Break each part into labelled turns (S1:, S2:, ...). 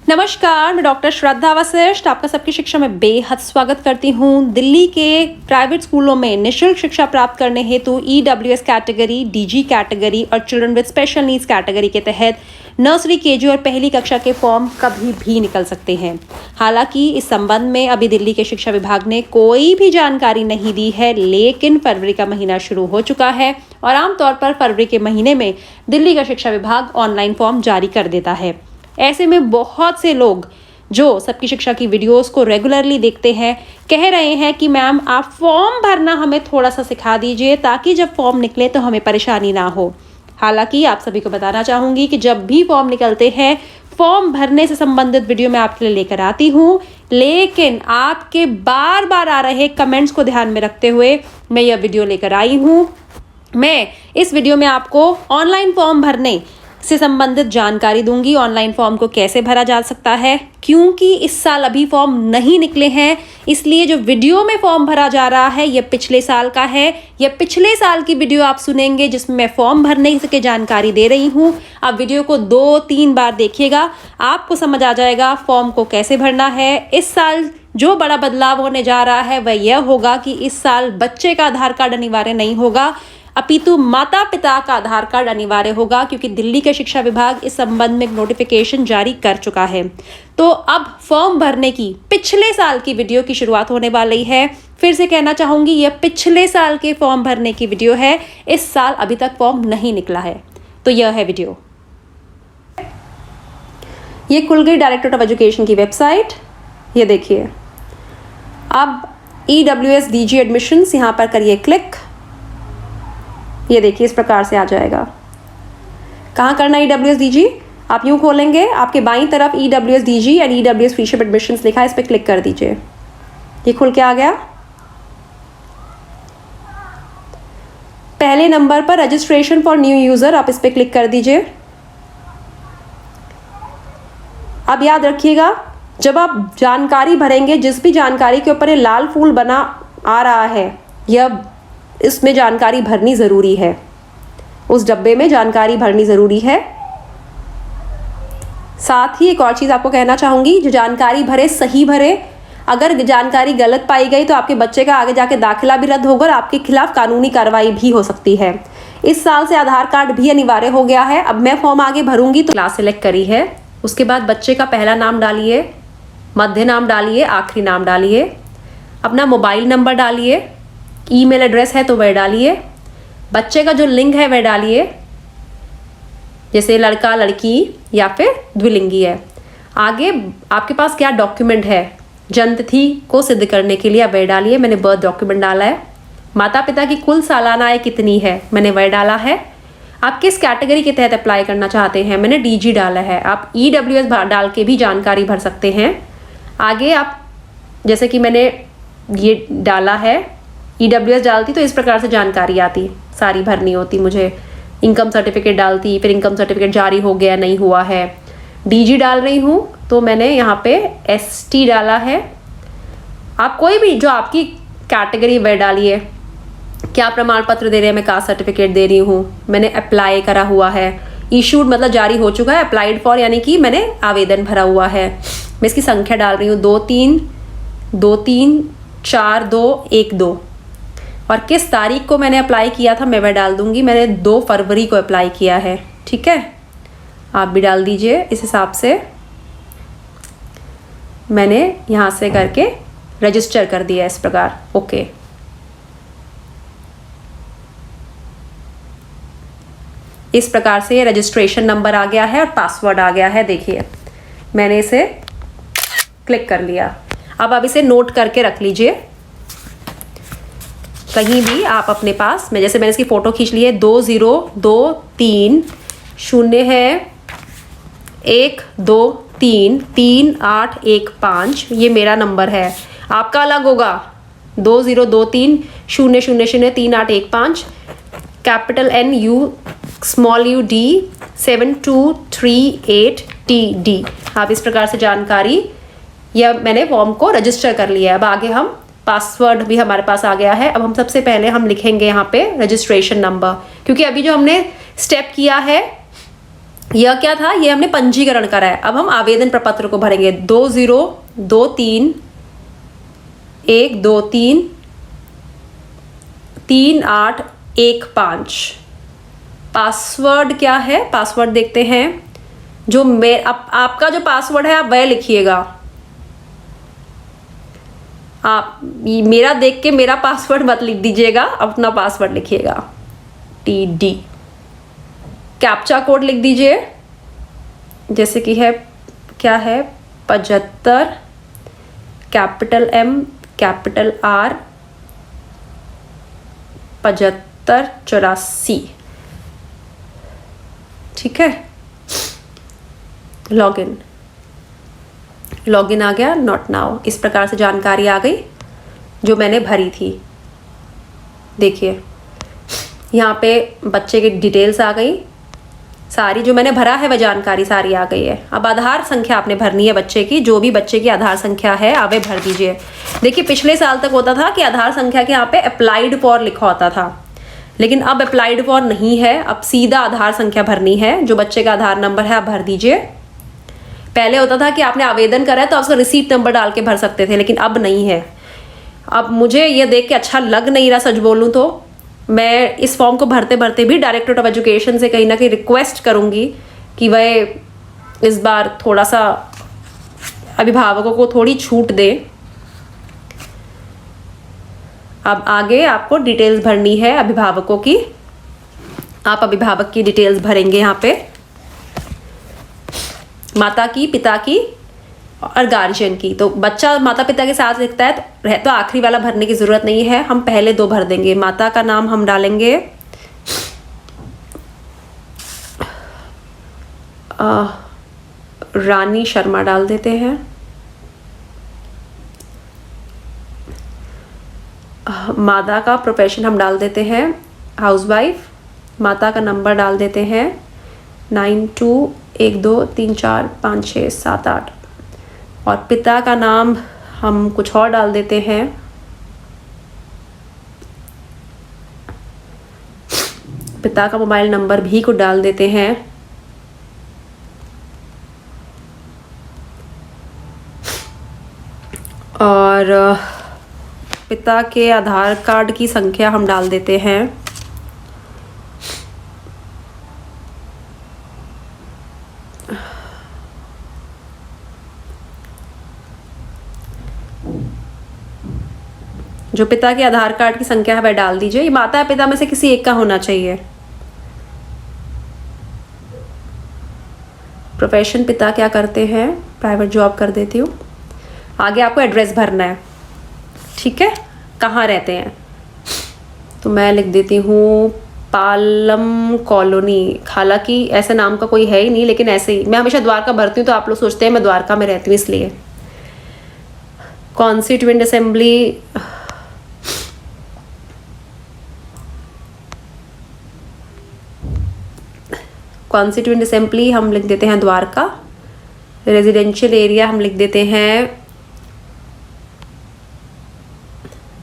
S1: नमस्कार, मैं डॉक्टर श्रद्धा वशिष्ठ आपका सबकी शिक्षा में बेहद स्वागत करती हूँ। दिल्ली के प्राइवेट स्कूलों में निःशुल्क शिक्षा प्राप्त करने हेतु EWS कैटेगरी, DG कैटेगरी और children with special needs category के तहत नर्सरी, केजी और पहली कक्षा के फॉर्म कभी भी निकल सकते हैं। हालांकि इस संबंध में अभी दिल्ली के शिक्षा विभाग ने कोई भी जानकारी नहीं दी है, लेकिन फरवरी का महीना शुरू हो चुका है और आमतौर पर फरवरी के महीने में दिल्ली का शिक्षा विभाग ऑनलाइन फॉर्म जारी कर देता है। ऐसे में बहुत से लोग जो सबकी शिक्षा की वीडियोस को रेगुलरली देखते हैं कह रहे हैं कि मैम आप फॉर्म भरना हमें थोड़ा सा सिखा दीजिए ताकि जब फॉर्म निकले तो हमें परेशानी ना हो। हालांकि आप सभी को बताना चाहूँगी कि जब भी फॉर्म निकलते हैं फॉर्म भरने से संबंधित वीडियो मैं आपके लिए लेकर आती हूँ, लेकिन आपके बार बार आ रहे कमेंट्स को ध्यान में रखते हुए मैं यह वीडियो लेकर आई हूँ। मैं इस वीडियो में आपको ऑनलाइन फॉर्म भरने से संबंधित जानकारी दूंगी। ऑनलाइन फॉर्म को कैसे भरा जा सकता है, क्योंकि इस साल अभी फॉर्म नहीं निकले हैं, इसलिए जो वीडियो में फॉर्म भरा जा रहा है यह पिछले साल का है। यह पिछले साल की वीडियो आप सुनेंगे जिसमें मैं फॉर्म भरने की जानकारी दे रही हूँ। आप वीडियो को 2-3 बार देखिएगा, आपको समझ आ जाएगा फॉर्म को कैसे भरना है। इस साल जो बड़ा बदलाव होने जा रहा है वह यह होगा कि इस साल बच्चे का आधार कार्ड अनिवार्य नहीं होगा, अपितु माता पिता का आधार कार्ड अनिवार्य होगा, क्योंकि दिल्ली का शिक्षा विभाग इस संबंध में एक नोटिफिकेशन जारी कर चुका है। तो अब फॉर्म भरने की पिछले साल की वीडियो की शुरुआत होने वाली है। फिर से कहना चाहूंगी, यह पिछले साल के फॉर्म भरने की वीडियो है। इस साल अभी तक फॉर्म नहीं निकला है। तो यह है वीडियो। ये खुल गई डायरेक्टरेट ऑफ एजुकेशन की वेबसाइट। ये देखिए, अब EWS DG एडमिशन्स यहाँ पर करिए क्लिक। ये देखिए इस प्रकार से आ जाएगा। कहाँ करना EWS DG? आप यूँ खोलेंगे, आपके बाईं तरफ EWS DG and EWS freeship admissions लिखा है, इस पर क्लिक कर दीजिए। ये खुल के आ गया। पहले नंबर पर रजिस्ट्रेशन फॉर न्यू यूजर, आप इस पर क्लिक कर दीजिए। अब याद रखिएगा, जब आप जानकारी भरेंगे, जिस भी जानकारी के ऊपर ये लाल फूल बना आ रहा है, यह इसमें जानकारी भरनी ज़रूरी है। उस डब्बे में जानकारी भरनी ज़रूरी है। साथ ही एक और चीज़ आपको कहना चाहूँगी, जो जानकारी भरे सही भरे। अगर जानकारी गलत पाई गई तो आपके बच्चे का आगे जाके दाखिला भी रद्द होगा और आपके खिलाफ कानूनी कार्रवाई भी हो सकती है। इस साल से आधार कार्ड भी अनिवार्य हो गया है। अब मैं फॉर्म आगे भरूंगी तो क्लास सेलेक्ट करी है, उसके बाद बच्चे का पहला नाम डालिए, मध्य नाम डालिए, आखिरी नाम डालिए, अपना मोबाइल नंबर डालिए, ईमेल एड्रेस है तो वह डालिए, बच्चे का जो लिंग है वह डालिए, जैसे लड़का लड़की या फिर द्विलिंगी है। आगे आपके पास क्या डॉक्यूमेंट है, जन्म तिथि को सिद्ध करने के लिए वह डालिए। मैंने बर्थ डॉक्यूमेंट डाला है। माता पिता की कुल सालाना आय कितनी है, मैंने वह डाला है। आप किस कैटेगरी के तहत अप्लाई करना चाहते हैं, मैंने DG डाला है। आप EWS डाल के भी जानकारी भर सकते हैं। आगे आप, जैसे कि मैंने ये डाला है, EWS डालती तो इस प्रकार से जानकारी आती, सारी भरनी होती मुझे। इनकम सर्टिफिकेट डालती, फिर इनकम सर्टिफिकेट जारी हो गया नहीं हुआ है। DG डाल रही हूँ तो मैंने यहाँ पे ST डाला है। आप कोई भी जो आपकी कैटेगरी वह डालिए। क्या प्रमाण पत्र दे रहे हैं, मैं कास्ट सर्टिफिकेट दे रही हूँ, मैंने अप्लाई करा हुआ है। इशूड मतलब जारी हो चुका है, अप्लाइड फॉर यानी कि मैंने आवेदन भरा हुआ है। मैं इसकी संख्या डाल रही हूँ 234212। और किस तारीख को मैंने अप्लाई किया था मैं वह डाल दूंगी। मैंने 2 फरवरी को अप्लाई किया है, ठीक है। आप भी डाल दीजिए इस हिसाब से। मैंने यहाँ से करके रजिस्टर कर दिया इस प्रकार, ओके। इस प्रकार से रजिस्ट्रेशन नंबर आ गया है और पासवर्ड आ गया है। देखिए मैंने इसे क्लिक कर लिया। अब आप इसे नोट करके रख लीजिए कहीं भी आप अपने पास। मैं जैसे मैंने इसकी फ़ोटो खींच ली है। 2023 है 1233815, ये मेरा नंबर है। आपका अलग होगा 202300033815, capital NU small UD 7238TD। आप इस प्रकार से जानकारी, या मैंने फॉर्म को रजिस्टर कर लिया है। अब आगे हम पासवर्ड भी हमारे पास आ गया है। अब हम सबसे पहले हम लिखेंगे यहाँ पे रजिस्ट्रेशन नंबर, क्योंकि अभी जो हमने स्टेप किया है यह क्या था, ये हमने पंजीकरण करा है। अब हम आवेदन प्रपत्र को भरेंगे 202312333815। पासवर्ड क्या है, पासवर्ड देखते हैं। जो आपका जो पासवर्ड है आप वह लिखिएगा। आप मेरा देख के मेरा पासवर्ड मत लिख दीजिएगा, अपना पासवर्ड लिखिएगा। TD कैप्चा कोड लिख दीजिए, जैसे कि है क्या है 75 कैपिटल M कैपिटल R 7584। ठीक है, लॉगिन आ गया, नॉट नाउ। इस प्रकार से जानकारी आ गई जो मैंने भरी थी। देखिए यहाँ पे बच्चे की डिटेल्स आ गई सारी, जो मैंने भरा है वह जानकारी सारी आ गई है। अब आधार संख्या आपने भरनी है बच्चे की, जो भी बच्चे की आधार संख्या है आप वे भर दीजिए। देखिए पिछले साल तक होता था कि आधार संख्या के यहाँ पे अप्लाइड फॉर लिखा होता था, लेकिन अब अप्लाइड फॉर नहीं है, अब सीधा आधार संख्या भरनी है। जो बच्चे का आधार नंबर है आप भर दीजिए। पहले होता था कि आपने आवेदन करा है तो आप उसका रिसीट नंबर डाल के भर सकते थे, लेकिन अब नहीं है। अब मुझे ये देख के अच्छा लग नहीं रहा, सच बोलूँ तो मैं इस फॉर्म को भरते भरते भी डायरेक्टरेट ऑफ एजुकेशन से कहीं ना कहीं रिक्वेस्ट करूँगी कि वह इस बार थोड़ा सा अभिभावकों को थोड़ी छूट दे। अब आगे आपको डिटेल्स भरनी है अभिभावकों की। आप अभिभावक की डिटेल्स भरेंगे यहाँ पे, माता की, पिता की और गार्जियन की। तो बच्चा माता पिता के साथ लिखता है तो आखिरी वाला भरने की ज़रूरत नहीं है, हम पहले दो भर देंगे। माता का नाम हम डालेंगे रानी शर्मा डाल देते हैं। माता का प्रोफेशन हम डाल देते हैं हाउसवाइफ। माता का नंबर डाल देते हैं 9212345678। और पिता का नाम हम कुछ और डाल देते हैं, पिता का मोबाइल नंबर भी कुछ डाल देते हैं। और पिता के आधार कार्ड की संख्या हम डाल देते हैं जो पिता के आधार कार्ड की संख्या है वह डाल दीजिए। ये माता या पिता में से किसी एक का होना चाहिए। प्रोफेशन पिता क्या करते हैं, प्राइवेट जॉब कर देती हूँ। आगे आपको एड्रेस भरना है, ठीक है, कहाँ रहते हैं। तो मैं लिख देती हूँ पालम कॉलोनी। हालांकि ऐसे नाम का कोई है ही नहीं, लेकिन ऐसे ही मैं हमेशा द्वारका भरती हूँ तो आप लोग सोचते हैं मैं द्वारका में रहती हूँ, इसलिए। कॉन्स्टिट्यूएंट असेंबली हम लिख देते हैं द्वारका। रेजिडेंशियल एरिया हम लिख देते हैं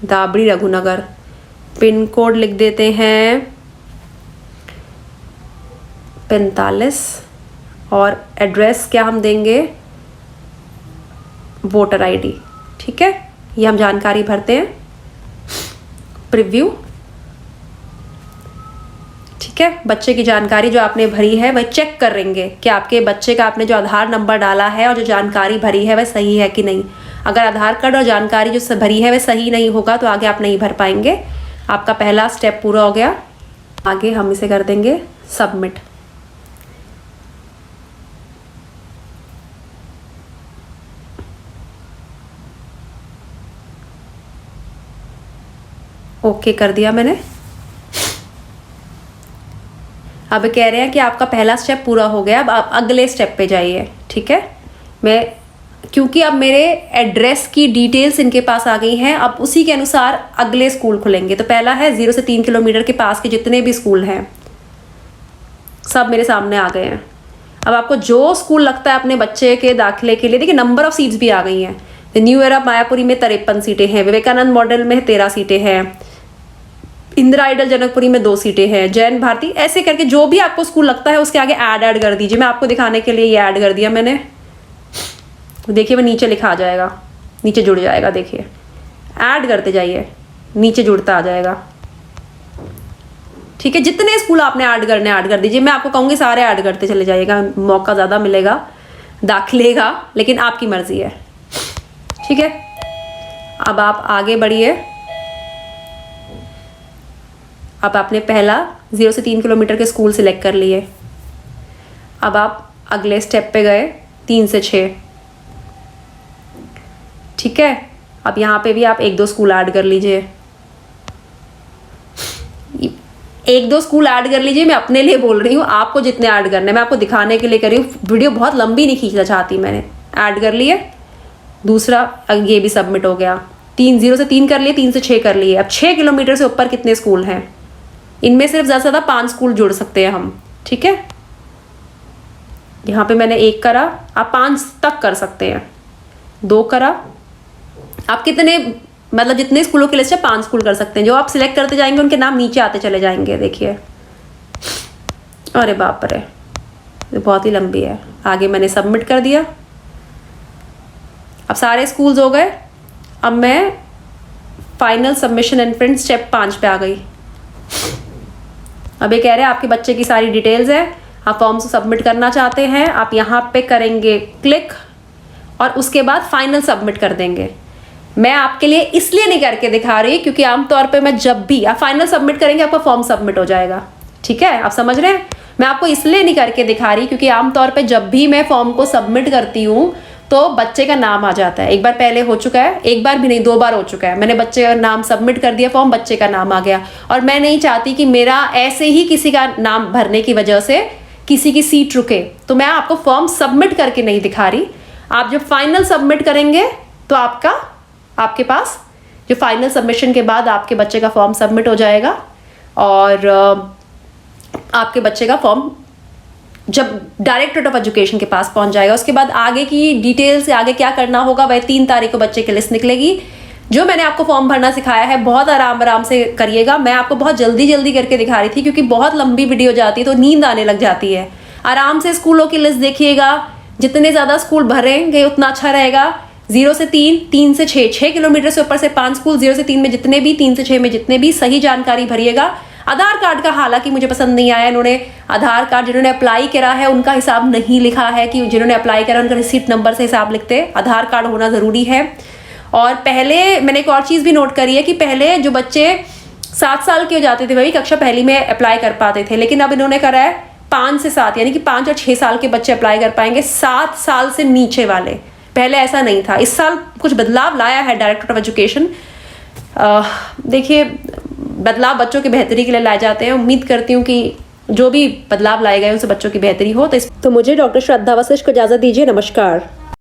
S1: दाबड़ी रघुनगर। पिन कोड लिख देते हैं 45। और एड्रेस क्या हम देंगे, वोटर आईडी, ठीक है। ये हम जानकारी भरते हैं। प्रीव्यू, ठीक है। बच्चे की जानकारी जो आपने भरी है वह चेक करेंगे कि आपके बच्चे का आपने जो आधार नंबर डाला है और जो जानकारी भरी है वह सही है कि नहीं। अगर आधार कार्ड और जानकारी जो भरी है वह सही नहीं होगा तो आगे आप नहीं भर पाएंगे। आपका पहला स्टेप पूरा हो गया। आगे हम इसे कर देंगे सबमिट। ओके कर दिया मैंने। अब कह रहे हैं कि आपका पहला स्टेप पूरा हो गया, अब आप अगले स्टेप पे जाइए, ठीक है। क्योंकि अब मेरे एड्रेस की डिटेल्स इनके पास आ गई हैं, अब उसी के अनुसार अगले स्कूल खुलेंगे। तो पहला है 0 से 3 किलोमीटर के पास के जितने भी स्कूल हैं सब मेरे सामने आ गए हैं। अब आपको जो स्कूल लगता है अपने बच्चे के दाखिले के लिए, देखिए नंबर ऑफ सीट्स भी आ गई हैं। न्यू एरा मायापुरी में 53 सीटें हैं, विवेकानंद मॉडल में 13 सीटें हैं, इंदिरा आइडल जनकपुरी में 2 सीटें हैं, जैन भारती, ऐसे करके जो भी आपको स्कूल लगता है उसके आगे ऐड कर दीजिए। मैं आपको दिखाने के लिए ये ऐड कर दिया मैंने, देखिए मैं नीचे लिखा आ जाएगा, नीचे जुड़ जाएगा, देखिए ऐड करते जाइए, नीचे जुड़ता आ जाएगा। ठीक है, जितने स्कूल आपने ऐड करने ऐड कर दीजिए। मैं आपको कहूँगी सारे ऐड करते चले जाइएगा, मौका ज़्यादा मिलेगा दाखिले का, लेकिन आपकी मर्जी है। ठीक है, अब आप आगे बढ़िए। अब आपने पहला 0 से 3 किलोमीटर के स्कूल सिलेक्ट कर लिए। अब आप अगले स्टेप पे गए, 3 से 6। ठीक है, अब यहाँ पे भी आप 1-2 स्कूल ऐड कर लीजिए, 1-2 स्कूल ऐड कर लीजिए। मैं अपने लिए बोल रही हूँ, आपको जितने ऐड करने, मैं आपको दिखाने के लिए कर रही हूँ, वीडियो बहुत लंबी नहीं खींचना चाहती मैंने। ऐड कर लिए, दूसरा ये भी सबमिट हो गया। 0 से 3 कर लिए, 3 से 6 कर लिए। अब 6 किलोमीटर से ऊपर कितने स्कूल हैं? इनमें सिर्फ ज़्यादा से ज़्यादा 5 स्कूल जुड़ सकते हैं हम। ठीक है, यहाँ पे मैंने 1 करा, आप 5 तक कर सकते हैं। 2 करा, आप कितने, मतलब जितने स्कूलों की लिस्ट है 5 स्कूल कर सकते हैं। जो आप सिलेक्ट करते जाएंगे उनके नाम नीचे आते चले जाएंगे। देखिए, अरे बाप रे, ये बहुत ही लंबी है। आगे मैंने सबमिट कर दिया। अब सारे स्कूल्स हो गए। अब मैं final submission and print step 5 पे आ गई। अब ये कह रहे हैं आपके बच्चे की सारी डिटेल्स है, आप फॉर्म से सबमिट करना चाहते हैं, आप यहाँ पे करेंगे क्लिक और उसके बाद फाइनल सबमिट कर देंगे। मैं आपके लिए इसलिए नहीं करके दिखा रही क्योंकि आमतौर पे मैं जब भी आप फाइनल सबमिट करेंगे आपका फॉर्म सबमिट हो जाएगा। ठीक है, आप समझ रहे हैं? मैं आपको इसलिए नहीं करके दिखा रही क्योंकि आमतौर पे जब भी मैं फॉर्म को सबमिट करती हूँ तो बच्चे का नाम आ जाता है। एक बार पहले हो चुका है, एक बार भी नहीं 2 बार हो चुका है। मैंने बच्चे का नाम सबमिट कर दिया, फॉर्म, बच्चे का नाम आ गया। और मैं नहीं चाहती कि मेरा ऐसे ही किसी का नाम भरने की वजह से किसी की सीट रुके, तो मैं आपको फॉर्म सबमिट करके नहीं दिखा रही। आप जब फाइनल सबमिट करेंगे तो आपके पास जो फाइनल सबमिशन के बाद आपके बच्चे का फॉर्म सबमिट हो जाएगा और आपके बच्चे का फॉर्म जब डायरेक्टरेट ऑफ एजुकेशन के पास पहुंच जाएगा, उसके बाद आगे की डिटेल्स, आगे क्या करना होगा, वह 3 तारीख को बच्चे की लिस्ट निकलेगी। जो मैंने आपको फॉर्म भरना सिखाया है बहुत आराम से करिएगा। मैं आपको बहुत जल्दी करके दिखा रही थी क्योंकि बहुत लंबी वीडियो जाती है तो नींद आने लग जाती है। आराम से स्कूलों की लिस्ट देखिएगा, जितने ज़्यादा स्कूल भरेंगे उतना अच्छा रहेगा। 0 से 3, 3 से 6 किलोमीटर से ऊपर से 5 स्कूल, 0 से 3 में जितने भी, 3 से 6 में जितने भी, सही जानकारी भरिएगा। आधार कार्ड का हालांकि मुझे पसंद नहीं आया, इन्होंने आधार कार्ड जिन्होंने अप्लाई करा है उनका हिसाब नहीं लिखा है कि जिन्होंने अप्लाई करा उनका रिसीट नंबर से हिसाब लिखते हैं। आधार कार्ड होना ज़रूरी है। और पहले मैंने एक और चीज़ भी नोट करी है कि पहले जो बच्चे 7 साल के हो जाते थे वही कक्षा पहली में अप्लाई कर पाते थे, लेकिन अब इन्होंने करा है 5 से 7, यानी कि 5 और 6 साल के बच्चे अप्लाई कर पाएंगे, 7 साल से नीचे वाले। पहले ऐसा नहीं था। इस साल कुछ बदलाव लाया है डायरेक्टरेट ऑफ एजुकेशन। देखिए, बदलाव बच्चों की बेहतरी के लिए लाए जाते हैं। उम्मीद करती हूँ कि जो भी बदलाव लाए गए उनसे बच्चों की बेहतरी हो। तो मुझे डॉक्टर श्रद्धा वशिष्ठ को इजाज़त दीजिए। नमस्कार।